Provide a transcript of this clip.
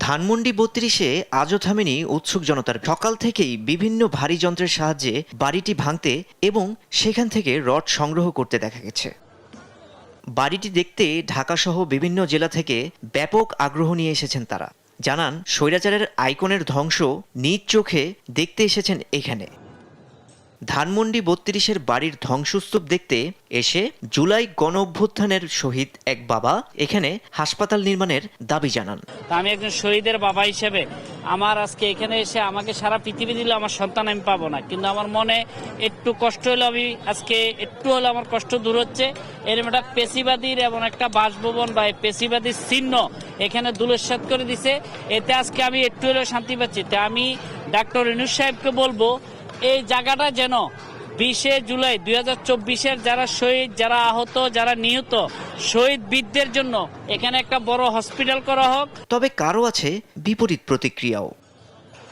ধানমন্ডি ৩২-এ আজও থামেনি উৎসুক জনতার। সকাল থেকেই বিভিন্ন ভারী যন্ত্রের সাহায্যে বাড়িটি ভাঙতে এবং সেখান থেকে রড সংগ্রহ করতে দেখা গেছে। বাড়িটি দেখতে ঢাকাসহ বিভিন্ন জেলা থেকে ব্যাপক আগ্রহ নিয়ে এসেছেন তারা। জানান, স্বৈরাচারের আইকনের ধ্বংস নিজ চোখে দেখতে এসেছেন এখানে। ধানমন্ডি ৩২-এর বাড়ির ধ্বংসস্তূপ দেখতে এসে জুলাই গণ অভ্যুত্থানের শহীদ এক বাবা এখানে হাসপাতাল নির্মাণের দাবি জানান। আমি একজন শহীদের বাবা হিসেবে আমার আজকে এখানে এসে আমাকে সারা পৃথিবী দিলে আমার সন্তান আমি পাবো না, কিন্তু আমার মনে একটু কষ্ট হলো, আমি আজকে একটু হলে আমার কষ্ট দূর হচ্ছে। এরকম একটা পেশিবাদীর এবং একটা বাসভবন বা পেশিবাদীর চিহ্ন এখানে ধূলিসাৎ করে দিছে, এতে আজকে আমি একটু হলেও শান্তি পাচ্ছি। তা আমি ডাক্তার ইউনূস সাহেবকে বলবো, এই জায়গাটা যেন 20শে জুলাই 2024-এর যারা শহীদ, যারা আহত, যারা নিহত শহীদ বীরদের জন্য এখানে একটা বড় হসপিটাল করা হোক। তবে কারো আছে বিপরীত প্রতিক্রিয়াও।